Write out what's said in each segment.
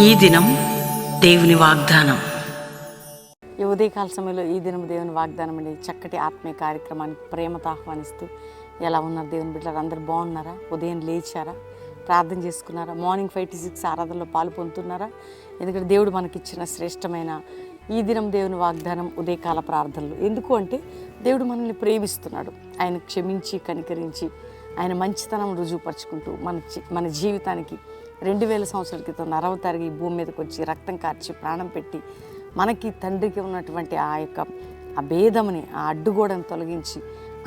ఈ దినం దేవుని వాగ్దానం. ఈ ఉదయకాల సమయంలో ఈ దినం దేవుని వాగ్దానం అండి. చక్కటి ఆత్మీయ కార్యక్రమానికి ప్రేమతో ఆహ్వానిస్తూ, ఎలా ఉన్నారు దేవుని బిడ్డలు? అందరూ బాగున్నారా? ఉదయం లేచారా? ప్రార్థన చేసుకున్నారా? మార్నింగ్ 5 to 6 ఆరాధనలో పాలు పొందుతున్నారా? ఎందుకంటే దేవుడు మనకిచ్చిన శ్రేష్టమైన ఈ దినం దేవుని వాగ్దానం ఉదయకాల ప్రార్థనలు. ఎందుకు అంటే దేవుడు మనల్ని ప్రేమిస్తున్నాడు. ఆయన క్షమించి కనికరించి ఆయన మంచితనం రుజువుపరుచుకుంటూ మన జీవితానికి 2000 సంవత్సరాల క్రితం నరవ తరిగి ఈ భూమి మీదకి వచ్చి రక్తం కార్చి ప్రాణం పెట్టి మనకి తండ్రికి ఉన్నటువంటి ఆ భేదముని, ఆ అడ్డుగోడను తొలగించి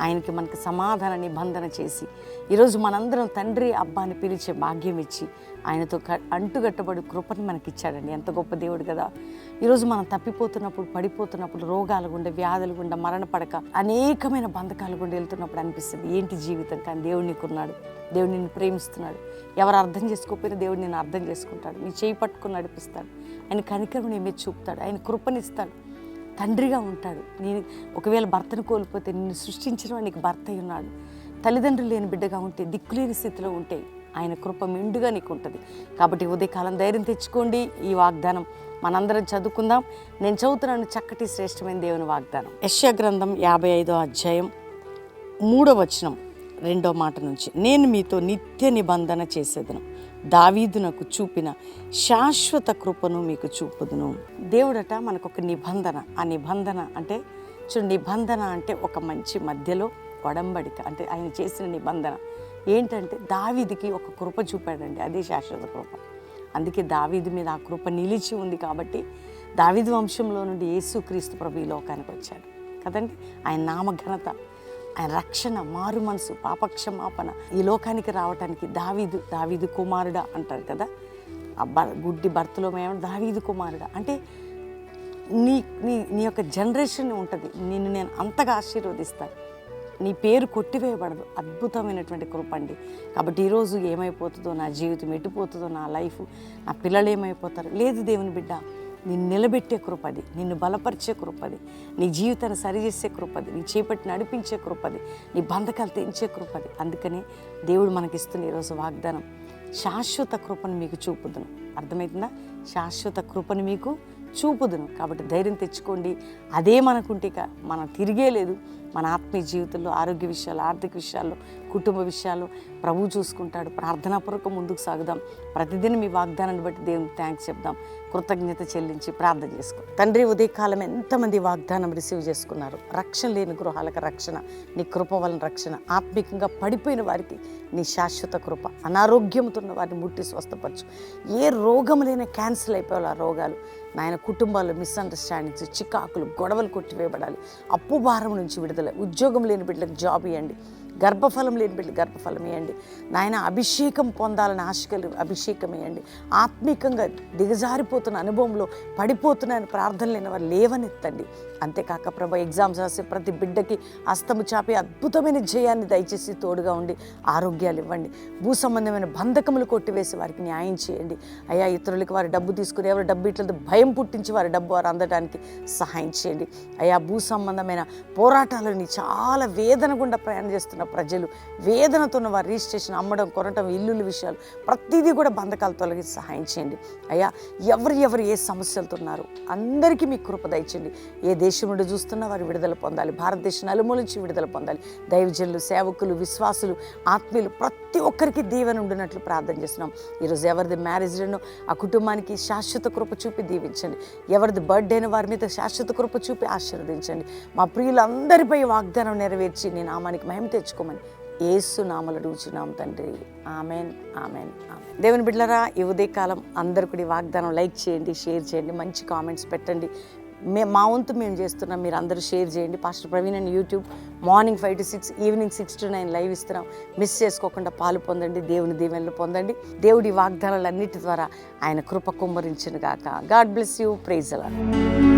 ఆయనకి మనకి సమాధాన నిబంధన చేసి ఈరోజు మనందరం తండ్రి అబ్బాని పిలిచే భాగ్యం ఇచ్చి ఆయనతో అంటుగట్టబడి కృపని మనకి ఇచ్చాడండి. ఎంత గొప్ప దేవుడు కదా! ఈరోజు మనం తప్పిపోతున్నప్పుడు, పడిపోతున్నప్పుడు, రోగాల గుండా, వ్యాధుల గుండా, మరణ పడక అనేకమైన బంధకాల గుండా వెళ్తున్నప్పుడు అనిపిస్తుంది ఏంటి జీవితం. కానీ దేవుడు నీకున్నాడు. దేవుడు నిన్ను ప్రేమిస్తున్నాడు. ఎవరు అర్థం చేసుకోకపోయినా దేవుడు నిన్ను అర్థం చేసుకుంటాడు. నీ చేయి పట్టుకుని నడిపిస్తాడు. ఆయన కనికరం నీ మీద చూపుతాడు. ఆయన కృపనిస్తాడు. తండ్రిగా ఉంటాడు. నేను ఒకవేళ భర్తను కోల్పోతే నిన్ను సృష్టించిన నీకు భర్త అయి ఉన్నాడు. తల్లిదండ్రులు లేని బిడ్డగా ఉంటే, దిక్కులేని స్థితిలో ఉంటే ఆయన కృప మెండుగా నీకు ఉంటుంది. కాబట్టి ఉదయకాలం ధైర్యం తెచ్చుకోండి. ఈ వాగ్దానం మనందరం చదువుకుందాం. నేను చదువుతున్నాను చక్కటి శ్రేష్టమైన దేవుని వాగ్దానం. యెషయా గ్రంథం 55వ అధ్యాయం 3వ వచనం 2వ మాట నుంచి, నేను మీతో నిత్య నిబంధన చేసేదను, దావీదునకు చూపిన శాశ్వత కృపను మీకు చూపుదును. దేవుడట మనకొక నిబంధన. ఆ నిబంధన అంటే నిబంధన అంటే ఒక మంచి మధ్యలో ఒడంబడిక, అంటే ఆయన చేసిన నిబంధన ఏంటంటే దావీదుకి ఒక కృప చూపాడండి. అదే శాశ్వత కృప. అందుకే దావీదు మీద ఆ కృప నిలిచి ఉంది. కాబట్టి దావీదు వంశంలో నుండి యేసుక్రీస్తు ప్రభు ఈ లోకానికి వచ్చాడు కదండి. ఆయన నామఘనత, ఆయన రక్షణ, మారు మనసు, పాపక్షమాపణ ఈ లోకానికి రావటానికి దావీదు కుమారుడా అంటారు కదా. గుడ్డి భర్తలో ఏమన్నా దావీదు కుమారుడా అంటే నీ యొక్క జనరేషన్ ఉంటుంది. నిన్ను నేను అంతగా ఆశీర్వదిస్తాను. నీ పేరు కొట్టివేయబడదు. అద్భుతమైనటువంటి కృప అండి. కాబట్టి ఈరోజు ఏమైపోతుందో, నా జీవితం ఎటుపోతుందో, నా లైఫ్, నా పిల్లలు ఏమైపోతారు, లేదు దేవుని బిడ్డ, నిన్ను నిలబెట్టే కృపది, నిన్ను బలపరిచే కృపది, నీ జీవితాన్ని సరిచేసే కృపది, నీ చేపట్టి నడిపించే కృపది, నీ బంధకాలు తెంచే కృపది. అందుకనే దేవుడు మనకిస్తున్న ఈరోజు వాగ్దానం, శాశ్వత కృపను మీకు చూపుదును. అర్థమవుతుందా? శాశ్వత కృపను మీకు చూపుదును. కాబట్టి ధైర్యం తెచ్చుకోండి. అదే మనకుంటే మనం తిరిగే లేదు. మన ఆత్మీయ జీవితంలో, ఆరోగ్య విషయాలు, ఆర్థిక విషయాల్లో, కుటుంబ విషయాల్లో ప్రభువు చూసుకుంటాడు. ప్రార్థనాపూర్వకం ముందుకు సాగుదాం. ప్రతిదినం మీ వాగ్దానాన్ని బట్టి దేవునికి థ్యాంక్స్ చెప్దాం. కృతజ్ఞత చెల్లించి ప్రార్థన చేసుకోండి. తండ్రి, ఉదయకాలం ఎంతమంది వాగ్దానం రిసీవ్ చేసుకున్నారు. రక్షణ లేని గృహాలకు రక్షణ, నీ కృప వలన రక్షణ, ఆత్మీకంగా పడిపోయిన వారికి నీ శాశ్వత కృప, అనారోగ్యంతో ఉన్న వారిని ముట్టి స్వస్థపరచు. ఏ రోగములైనా క్యాన్సిల్ అయిపోవాలి. ఆ రోగాలు నాయన, కుటుంబాల్లో మిస్అండర్స్టాండింగ్స్, చికాకులు, గొడవలు కొట్టివేయబడాలి. అప్పు భారం నుంచి విడుదల, ఉద్యోగం లేని బిడ్డలకు జాబ్ ఇవ్వండి, గర్భఫలం లేని బిడ్డలకు గర్భఫలం ఇవ్వండి నాయన. అభిషేకం పొందాలని ఆశకలు అభిషేకం ఇవ్వండి. ఆత్మీకంగా దిగజారిపోతున్న అనుభవంలో పడిపోతున్నాయని ప్రార్థన లేని వారు లేవనెత్తండి. అంతేకాక ప్రభా, ఎగ్జామ్స్ రాసే ప్రతి బిడ్డకి హస్తము చాపి అద్భుతమైన జయాన్ని దయచేసి తోడుగా ఉండి ఆరోగ్యాలు ఇవ్వండి. భూ సంబంధమైన బంధకములు కొట్టివేసి వారికి న్యాయం చేయండి అయ్యా. ఇతరులకి వారి డబ్బు తీసుకుని ఎవరు డబ్బు ఇట్లా భయం పుట్టించి వారి డబ్బు వారు అందడానికి సహాయం చేయండి అయ్యా. భూ సంబంధమైన పోరాటాలని చాలా వేదన గుండా ప్రయాణం చేస్తున్న ప్రజలు, వేదనతో ఉన్న వారు రిజిస్ట్రేషన్, అమ్మడం, కొనటం, ఇల్లుల విషయాలు ప్రతిదీ కూడా బంధకాలు తొలగించి సహాయం చేయండి అయ్యా. ఎవరు ఏ సమస్యలతో ఉన్నారు అందరికీ మీ కృప దయచేయండి. ఏ దేశం నుండి చూస్తున్నా వారు విడుదల పొందాలి. భారతదేశం నలుమూల నుంచి విడుదల పొందాలి. దైవజనులు, సేవకులు, విశ్వాసులు, ఆత్మీయులు ప్రతి ఒక్కరికి దీవెన ఉండినట్లు ప్రార్థన చేస్తున్నాం. ఈరోజు ఎవరిది మ్యారేజ్ డేనో ఆ కుటుంబానికి శాశ్వత కృప చూపి దీవించండి. ఎవరిది బర్త్డేనో వారి మీద శాశ్వత కృప చూపి ఆశీర్వదించండి. మా ప్రియులందరిపై వాగ్దానం నెరవేర్చి నీ నామానికి మహిమ తెచ్చుకోమని యేసు నామములో అడుగుచున్నాం తండ్రి. Amen, amen, amen. దేవుని బిడ్డలారా, ఈ ఉదయకాలం అందరూ కూడా ఈ వాగ్దానం లైక్ చేయండి, షేర్ చేయండి, మంచి కామెంట్స్ పెట్టండి. మా వంతు మేము చేస్తున్నాం, మీరు అందరూ షేర్ చేయండి. పాస్టర్ ప్రవీణ్ అని YouTube morning 5 to 6, evening 6 to 9 live ఇస్తున్నాం. మిస్ చేసుకోకుండా పాలు పొందండి. దేవుని దీవెనలు పొందండి. దేవుడి వాగ్దానాలన్నిటి ద్వారా ఆయన కృప కుమ్మరించును గాక. God bless you. Praise the lord.